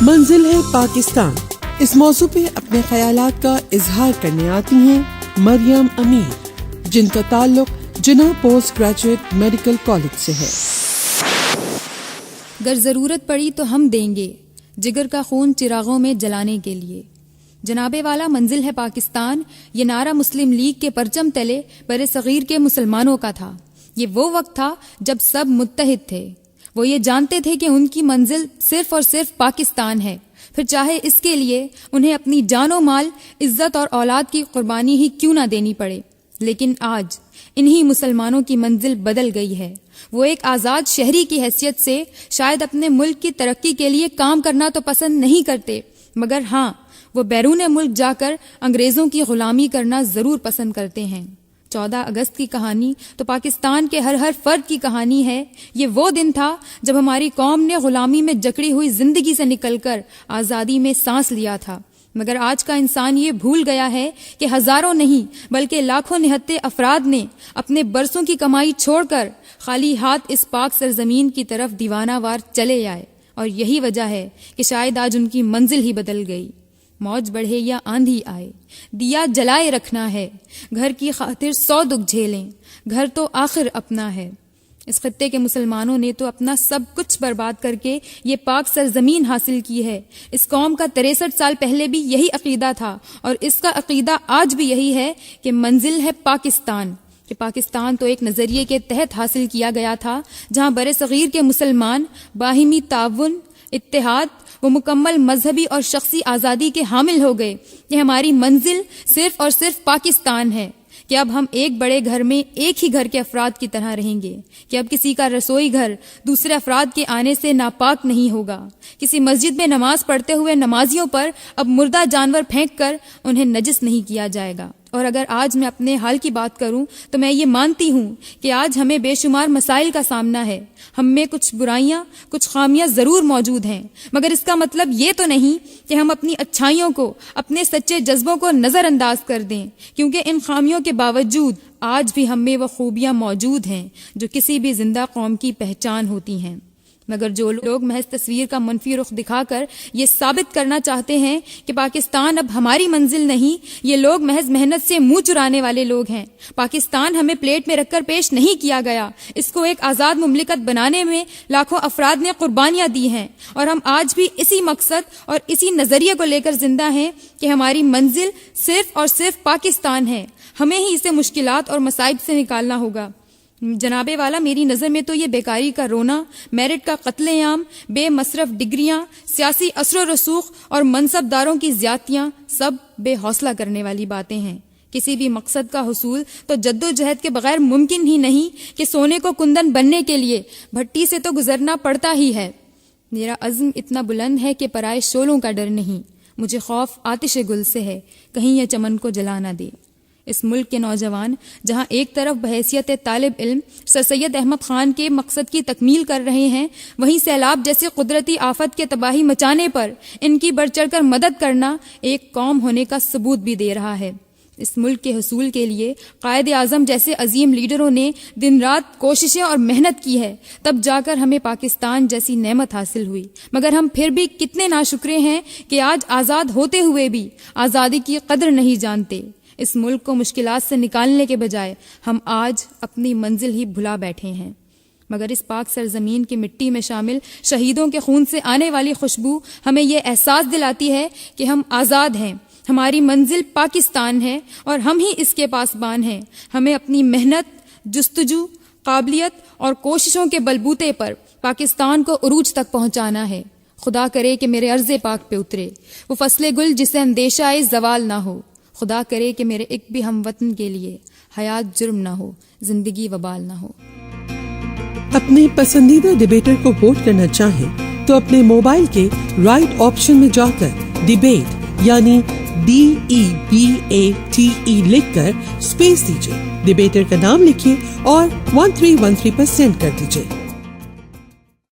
منزل ہے پاکستان، اس موضوع پہ اپنے خیالات کا اظہار کرنے آتی ہیں مریم امیر، جن کا تعلق جناح پوسٹ گریجویٹ میڈیکل کالج سے ہے۔ گر ضرورت پڑی تو ہم دیں گے جگر کا خون چراغوں میں جلانے کے لیے۔ جناب والا منزل ہے پاکستان، یہ نعرہ مسلم لیگ کے پرچم تلے بر صغیر کے مسلمانوں کا تھا۔ یہ وہ وقت تھا جب سب متحد تھے، وہ یہ جانتے تھے کہ ان کی منزل صرف اور صرف پاکستان ہے، پھر چاہے اس کے لیے انہیں اپنی جان و مال، عزت اور اولاد کی قربانی ہی کیوں نہ دینی پڑے۔ لیکن آج انہی مسلمانوں کی منزل بدل گئی ہے۔ وہ ایک آزاد شہری کی حیثیت سے شاید اپنے ملک کی ترقی کے لیے کام کرنا تو پسند نہیں کرتے، مگر ہاں وہ بیرون ملک جا کر انگریزوں کی غلامی کرنا ضرور پسند کرتے ہیں۔ 14 اگست کی کہانی تو پاکستان کے ہر فرد کی کہانی ہے۔ یہ وہ دن تھا جب ہماری قوم نے غلامی میں جکڑی ہوئی زندگی سے نکل کر آزادی میں سانس لیا تھا، مگر آج کا انسان یہ بھول گیا ہے کہ ہزاروں نہیں بلکہ لاکھوں نہتے افراد نے اپنے برسوں کی کمائی چھوڑ کر خالی ہاتھ اس پاک سرزمین کی طرف دیوانہ وار چلے آئے، اور یہی وجہ ہے کہ شاید آج ان کی منزل ہی بدل گئی۔ موج بڑھے یا آندھی آئے، دیا جلائے رکھنا ہے، گھر کی خاطر 100 دکھ جھیلیں، گھر تو آخر اپنا ہے۔ اس خطے کے مسلمانوں نے تو اپنا سب کچھ برباد کر کے یہ پاک سرزمین حاصل کی ہے۔ اس قوم کا 63 سال پہلے بھی یہی عقیدہ تھا، اور اس کا عقیدہ آج بھی یہی ہے کہ منزل ہے پاکستان، کہ پاکستان تو ایک نظریے کے تحت حاصل کیا گیا تھا جہاں بر صغیر کے مسلمان باہمی تعاون، اتحاد وہ مکمل مذہبی اور شخصی آزادی کے حامل ہو گئے کہ ہماری منزل صرف اور صرف پاکستان ہے، کہ اب ہم ایک بڑے گھر میں ایک ہی گھر کے افراد کی طرح رہیں گے، کہ اب کسی کا رسوئی گھر دوسرے افراد کے آنے سے ناپاک نہیں ہوگا، کسی مسجد میں نماز پڑھتے ہوئے نمازیوں پر اب مردہ جانور پھینک کر انہیں نجس نہیں کیا جائے گا۔ اور اگر آج میں اپنے حال کی بات کروں تو میں یہ مانتی ہوں کہ آج ہمیں بے شمار مسائل کا سامنا ہے، ہم میں کچھ برائیاں، کچھ خامیاں ضرور موجود ہیں، مگر اس کا مطلب یہ تو نہیں کہ ہم اپنی اچھائیوں کو، اپنے سچے جذبوں کو نظر انداز کر دیں، کیونکہ ان خامیوں کے باوجود آج بھی ہم میں وہ خوبیاں موجود ہیں جو کسی بھی زندہ قوم کی پہچان ہوتی ہیں۔ مگر جو لوگ محض تصویر کا منفی رخ دکھا کر یہ ثابت کرنا چاہتے ہیں کہ پاکستان اب ہماری منزل نہیں، یہ لوگ محض محنت سے منہ چرانے والے لوگ ہیں۔ پاکستان ہمیں پلیٹ میں رکھ کر پیش نہیں کیا گیا، اس کو ایک آزاد مملکت بنانے میں لاکھوں افراد نے قربانیاں دی ہیں، اور ہم آج بھی اسی مقصد اور اسی نظریے کو لے کر زندہ ہیں کہ ہماری منزل صرف اور صرف پاکستان ہے، ہمیں ہی اسے مشکلات اور مصائب سے نکالنا ہوگا۔ جناب والا، میری نظر میں تو یہ بیکاری کا رونا، میرٹ کا قتل عام، بے مصرف ڈگریاں، سیاسی اثر و رسوخ اور منصب داروں کی زیادتیاں سب بے حوصلہ کرنے والی باتیں ہیں۔ کسی بھی مقصد کا حصول تو جد و جہد کے بغیر ممکن ہی نہیں، کہ سونے کو کندن بننے کے لیے بھٹی سے تو گزرنا پڑتا ہی ہے۔ میرا عزم اتنا بلند ہے کہ پرائے شعلوں کا ڈر نہیں، مجھے خوف آتش گل سے ہے، کہیں یہ چمن کو جلا نہ دے۔ اس ملک کے نوجوان جہاں ایک طرف بحیثیت طالب علم سر سید احمد خان کے مقصد کی تکمیل کر رہے ہیں، وہیں سیلاب جیسے قدرتی آفت کے تباہی مچانے پر ان کی بڑھ چڑھ کر مدد کرنا ایک قوم ہونے کا ثبوت بھی دے رہا ہے۔ اس ملک کے حصول کے لیے قائد اعظم جیسے عظیم لیڈروں نے دن رات کوششیں اور محنت کی ہے، تب جا کر ہمیں پاکستان جیسی نعمت حاصل ہوئی، مگر ہم پھر بھی کتنے ناشکرے ہیں کہ آج آزاد ہوتے ہوئے بھی آزادی کی قدر نہیں جانتے۔ اس ملک کو مشکلات سے نکالنے کے بجائے ہم آج اپنی منزل ہی بھلا بیٹھے ہیں۔ مگر اس پاک سرزمین کی مٹی میں شامل شہیدوں کے خون سے آنے والی خوشبو ہمیں یہ احساس دلاتی ہے کہ ہم آزاد ہیں، ہماری منزل پاکستان ہے اور ہم ہی اس کے پاسبان ہیں۔ ہمیں اپنی محنت، جستجو، قابلیت اور کوششوں کے بلبوتے پر پاکستان کو عروج تک پہنچانا ہے۔ خدا کرے کہ میرے عرض پاک پہ اترے وہ فصل گل جسے اندیشہ زوال نہ ہو، خدا کرے کہ میرے ایک بھی ہم وطن کے لیے حیات جرم نہ ہو، زندگی وبال نہ ہو۔ اپنے پسندیدہ ڈیبیٹر کو ووٹ کرنا چاہیں تو اپنے موبائل کے رائٹ آپشن میں جا کر ڈیبیٹ یعنی DEBATE لکھ کر اسپیس دیجیے، ڈیبیٹر کا نام لکھیے اور 1313 پر سینڈ کر دیجیے۔